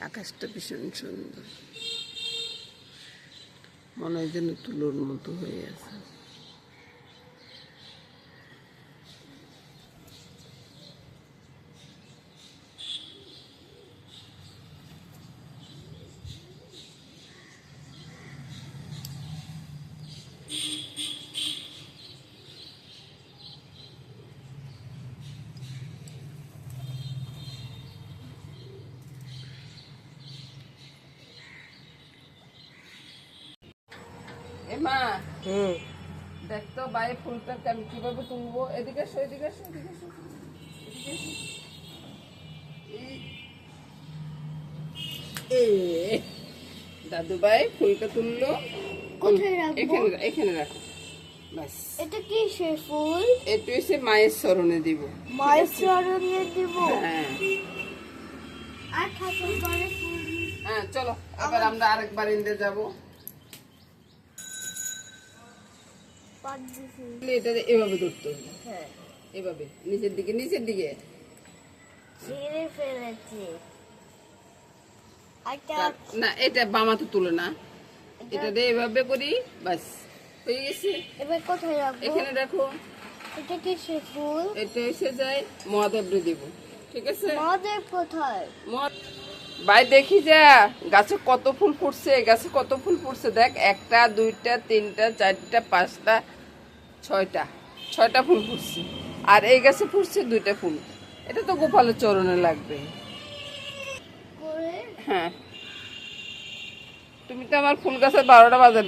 আকাশটা ভীষণ সুন্দর, মনে হয় যেন তুলোর মতো হয়ে আছে। মা, দেখ তো বাইরে ফুলটা আমি কিভাবে তুলবো। এদিকে এসো, এদিকে এসো, এদিকে এসো, এদিকে এসো। দাদু ভাই ফুলটা তুললো, এখানে রাখো। ব্যাস, এটা কি সে ফুল? এটা হচ্ছে মায়ের চরণে দিব। মায়ের চরণে দিব? হ্যাঁ আর ঠাকুর ঘরে ফুল? হ্যাঁ, চলো এবার আমরা আরেকবার ইন্দে যাবো। এটা এভাবে ধরতে হবে। হ্যাঁ, এভাবে নিচের দিকে, নিচের দিকে। ছিঁড়ে ফেলেছি। না, এটা বামাতে তুলে না, এটা দিয়ে এভাবে করি, বাস হয়ে গেছে। এবার কোথায় রাখবো? এখানে দেখো, এটা কি সে ফুল? এটা এসে যায় মহাদেবরে দিব, ঠিক আছে। মহাদেব কোথায়? ভাই দেখি যা গাছে কত ফুল ফুটছে, গাছে কত ফুল ফুটছে দেখ। একটা, দুইটা, তিনটা, চারটা, পাঁচটা, ছয়টা ফুল ফুটছে। আর এই গাছে ফুটছে দুইটা ফুল। এটা তো গোপালের চরণে লাগবে। হ্যাঁ, তুমি তো আমার ফুল গাছের 12টা বাজার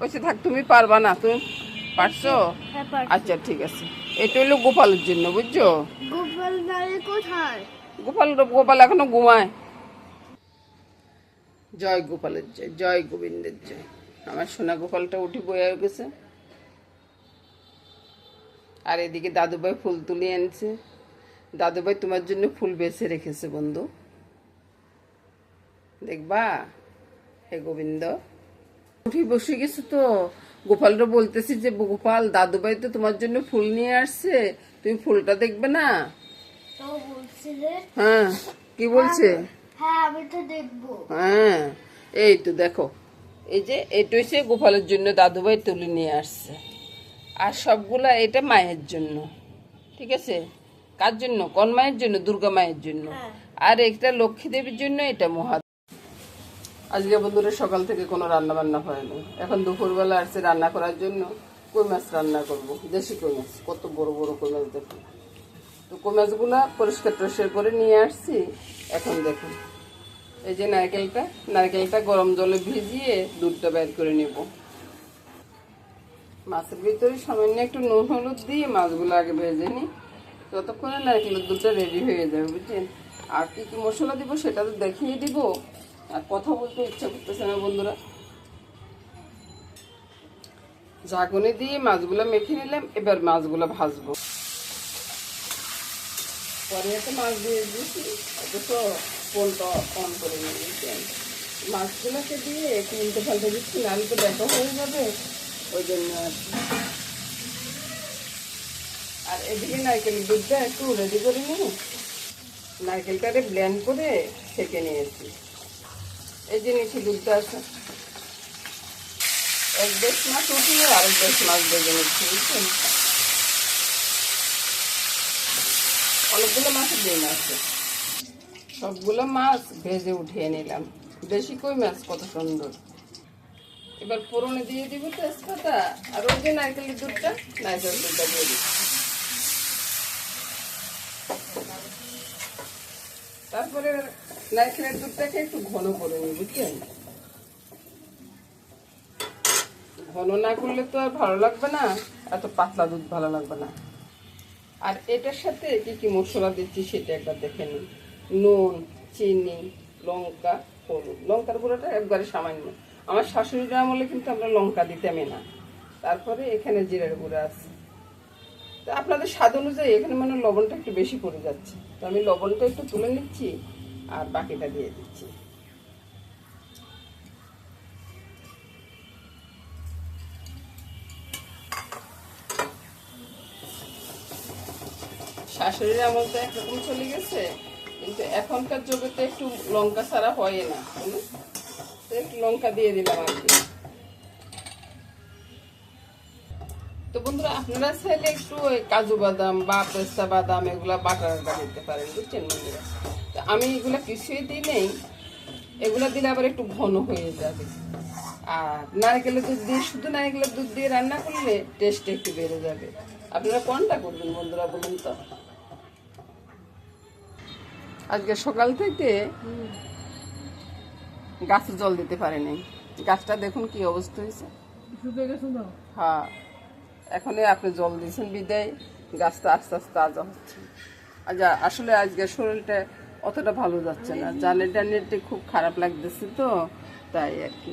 ওইসে থাক, তুমি পারবা না? তুমি পারছো? আচ্ছা ঠিক আছে, এটা হলো গোপালের জন্য, বুঝছো? গোপাল দাঁড়িয়ে কোথায়? গোপাল এখনো ঘুমায়। জয় গোপালের জয়, জয় গোবিন্দের জয়। আমার সোনা গোপালটা উঠে বয়ে গেছে। আর এদিকে দাদুভাই ফুল তুলে আনছে। দাদুভাই তোমার জন্য ফুল বেছে রেখেছে বন্ধু, দেখবা। হে গোবিন্দ, উঠে বসে গেছে তো। গোপালরা বলতেছি যে গোপাল, দাদুভাই তো তোমার জন্য ফুল নিয়ে আসছে, তুমি ফুলটা দেখবে না? তো বলছিলে। হ্যাঁ, কি বলছে? হ্যাঁ, আমি তো দেখবো। হ্যাঁ, এই তো দেখো, এই যে এটা হচ্ছে গোপালের জন্য দাদুভাই তুলে নিয়ে আসছে। আর সবগুলা এটা মায়ের জন্য, ঠিক আছে। কার জন্য? কোন মায়ের জন্য? দুর্গা মায়ের জন্য। আর একটা লক্ষ্মী দেবীর জন্য, এটা মহা। আজকে বন্ধুরা সকাল থেকে কোনো রান্না বান্না হয়নি। এখন দুপুরবেলা আসছে রান্না করার জন্য। কই মাছ রান্না করব, দেশি কই মাছ। কত বড় বড় কই মাছ দেখুন। তো কই মাছগুলা পরিষ্কার টরিষ্কার করে নিয়ে আসছি। এখন দেখুন, এই যে নারকেলটা গরম জলে ভিজিয়ে দুধটা বের করে নেব। মাছের ভিতরে সামান্য একটু নুন হলুদ দিয়ে মাছগুলো আগে ভেজে নিই, ততক্ষণে নারকেলের দুধটা রেডি হয়ে যাবে, বুঝছেন। আর কি কি মশলা দিব সেটা তো দেখিয়ে দিব, আর কথা বলতে ইচ্ছা করতেছে না বন্ধুরা। ঝাঁকুনি দিয়ে মাছগুলো মেখে নিলাম। এবার মাছগুলো ভাজবো। পরে একটা মাছ দিয়ে দিয়েছি, অথচ ফোনটা অন করে নিয়েছেন। মাছগুলোকে দিয়ে একটু উল্টে পাল্টে দিচ্ছি, নাহলে তো দেখা হয়ে যাবে, ওই জন্য আর কি। আর এদিকে নারকেলের দুধটা একটু রেডি করে নিই। নারকেলটাকে ব্লেন্ড করে ছেঁকে নিয়েছি। এই যে নিচে দুধটা আছে, 1-1.5 মাছ উঠিয়ে আর 1-1.5 মাছ ভেজে নিচ্ছি, বুঝছেন। অনেকগুলো মাছের ডিম আছে, সবগুলো মাছ ভেজে উঠিয়ে নিলাম। দেশি কই মাছ, কত সুন্দর। এবার ফোড়নে দিয়ে দিব তেজপাতা, আর ওই যে নারকেলের দুধটা দিয়ে দিচ্ছি। তারপরে নারকেলের দুধটাকে একটু ঘন করে নিই, বুঝছেন। ঘন না করলে তো আর ভালো লাগবে না, এত পাতলা দুধ ভালো লাগবে না। আর এটার সাথে কি কি মশলা দিচ্ছি সেটা একবার দেখে নিন। নুন, চিনি, লঙ্কা, হলুদ। লঙ্কার গুঁড়োটা একবারে সামান্য। আমার শাশুড়ির আমলে কিন্তু আমরা লঙ্কা দিতামই না। তারপরে এখানে জিরার গুঁড়া আছে। তো আপনাদের স্বাদ অনুযায়ী এখানে মানে লবণটা একটু বেশি পড়ে যাচ্ছে, তো আমি লবণটা একটু তুলে নিচ্ছি আর বাকিটা দিয়ে দিচ্ছি। শাশুড়ির আমল তো একরকম চলে গেছে, কিন্তু এখনকার যুগে তো একটু লঙ্কা ছাড়া হয় না, তো একটু লঙ্কা দিয়ে দিলাম আর কি। তো বন্ধুরা আপনারা চাইলে একটু ওই কাজু বাদাম বা পেস্তা বাদাম এগুলা বাটারটা দিতে পারেন, বুঝছেন বন্ধুরা। তো আমি এগুলা কিছুই দিই নেই, এগুলা দিলে আবার একটু ঘন হয়ে যাবে। আর নারকেলের দুধ দিয়ে, শুধু নারকেলের দুধ দিয়ে রান্না করলে টেস্ট একটু বেড়ে যাবে। আপনারা কোনটা করবেন বন্ধুরা বলুন তো। আজকে সকাল থেকে গাছে জল দিতে পারেনি, গাছটা দেখুন কি অবস্থা হয়েছে। হ্যাঁ, এখনই আপনি জল দিয়েছেন বিদায় গাছটা আস্তে আস্তে তাজা হচ্ছে। আচ্ছা, আসলে আজকে শরীরটা অতটা ভালো যাচ্ছে না, জানের টানেরটা খুব খারাপ লাগতেছে, তো তাই আর কি।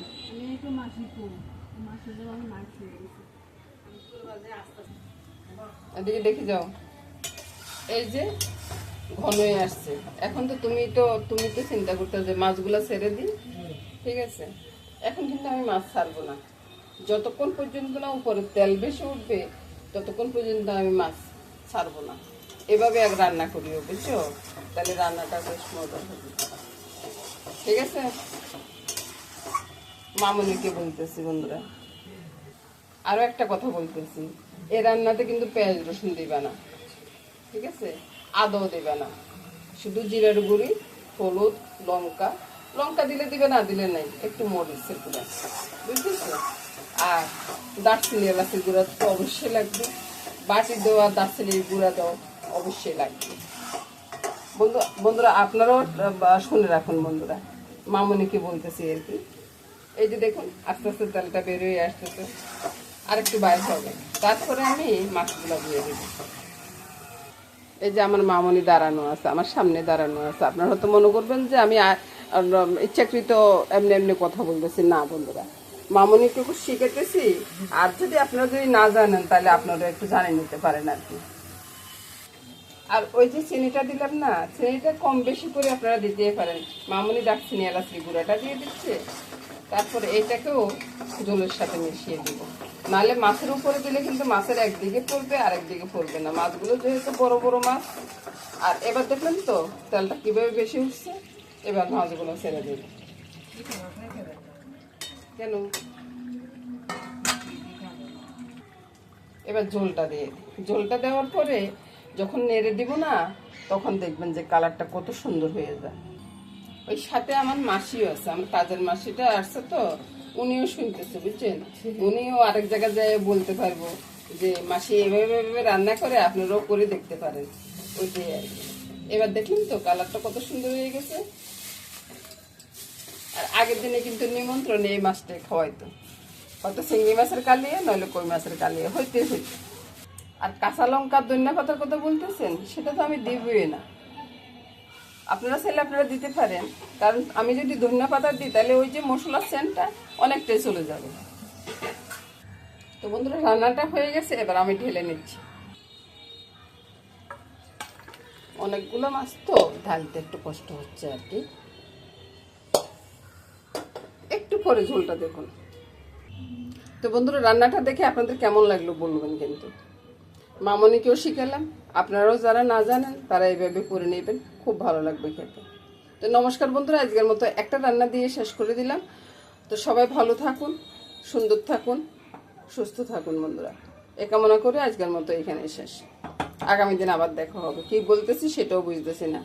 এদিকে দেখে যাও, এই যে ঘন হয়ে আসছে। এখন তো তুমি তো চিন্তা করতে যে মাছগুলো ছেড়ে দিই, ঠিক আছে। এখন কিন্তু আমি মাছ ছাড়বো না, যতক্ষণ পর্যন্ত না উপরে তেল বেশি উঠবে ততক্ষণ পর্যন্ত আমি মাছ ছাড়বো না। এভাবে এক রান্না করিও, বুঝছো, তাহলে রান্নাটা বেশ মজা হবে, ঠিক আছে। মামুনিকে বলতেছি বন্ধুরা, আরো একটা কথা বলতেছি, এই রান্নাতে কিন্তু পেঁয়াজ রসুন দিবা না, ঠিক আছে, আদৌ দিবে না, শুধু জিরার গুঁড়ি, হলুদ, লঙ্কা, লঙ্কা দিলে দিবে, না দিলে নাই, একটু মরিচের গুঁড়া, বুঝতেছো। আর দারচিনি এলাচের গুঁড়া তো অবশ্যই লাগবে, বাটি দেওয়া দারচিনির গুঁড়া দাও অবশ্যই লাগবে। বন্ধুরা আপনারাও শুনে রাখুন বন্ধুরা, মামুনিকে বলতেছি আর কি। এই যে দেখুন আস্তে আস্তে তেলটা বেরোয় আসতেছে, আর একটু বাইর হবে, তারপরে আমি মাছগুলো দিয়ে দেবো। এই যে আমার মামনি দাঁড়ানো আছে, আমার সামনে দাঁড়ানো আছে। আপনারা হয়তো মনে করবেন যে আমি ইচ্ছাকৃত এমনি এমনি কথা বলতেছি, না বন্ধুরা, মামনিকে খুব শিখাতেছি। আর যদি আপনারা যদি না জানেন তাহলে আপনারা একটু জানে নিতে পারেন আর কি। আর ওই যে চিনিটা দিলাম না, চিনিটা কম বেশি করে আপনারা দিতে পারেন। মামনি দারচিনি এলাচি গুঁড়াটা দিয়ে দিচ্ছে, তারপরে এইটাকেও জলের সাথে মিশিয়ে দিব। নাহলে মাছের উপরে দিলে কিন্তু মাছের একদিকে পড়বে আর একদিকে পড়বে না, মাছগুলো যেহেতু বড় বড় মাছ। আর এবার দেখলেন তো তেলটা কিভাবে বেশি উঠছে, এবার মাছগুলো ছেড়ে দেব। কেন, এবার ঝোলটা দিয়ে দিই। ঝোলটা দেওয়ার পরে যখন নেড়ে দিব না, তখন দেখবেন যে কালারটা কত সুন্দর হয়ে যায়। ওই সাথে আমার মাসিও আছে, আমার কাজের মাসিটা আসছে, তো উনিও শুনতেছে, বুঝছেন। উনিও আরেক জায়গায় যায় বলতে পারবো যে মাসি এভাবে এভাবে রান্না করে, আপনারাও করে দেখতে পারেন, ওইটাই আর কি। এবার দেখলেন তো কালারটা কত সুন্দর হয়ে গেছে। আর আগের দিনে কিন্তু নিমন্ত্রণে এই মাছটা খাওয়াইতো, হয়তো চিংড়ি মাছের কালিয়ে নইলে কই মাছের কালিয়ে হইতে হইতো। আর কাঁচা লঙ্কা ধনিয়া পাতার কথা বলতেছেন, সেটা তো আমি দিবই না। আপনারা চাইলে আপনারা দিতে পারেন, কারণ আমি যদি ধনিয়া পাতা দিই তাহলে ওই যে মশলার সেন্টটা অনেকটাই চলে যাবে। তো বন্ধুরা রান্নাটা হয়ে গেছে, এবার আমি ঢেলে নিচ্ছি। অনেকগুলো মাছ তো ঢালতে একটু কষ্ট হচ্ছে আর কি। একটু পরে ঝোলটা দেখুন। তো বন্ধুরা রান্নাটা দেখে আপনাদের কেমন লাগলো বলবেন কিন্তু। মামনিকেও শিখালাম, আপনারাও যারা না জানেন তারা এইভাবে করে নেবেন, খুব ভালো লাগবে খেতে। তো নমস্কার বন্ধুরা, আজকের মতো একটা রান্না দিয়ে শেষ করে দিলাম। তো সবাই ভালো থাকুন, সুন্দর থাকুন, সুস্থ থাকুন বন্ধুরা, এ কামনা করে আজকের মতো এখানে শেষ। আগামী দিন আবার দেখা হবে, কি বলতেছি সেটাও বুঝতেছি না।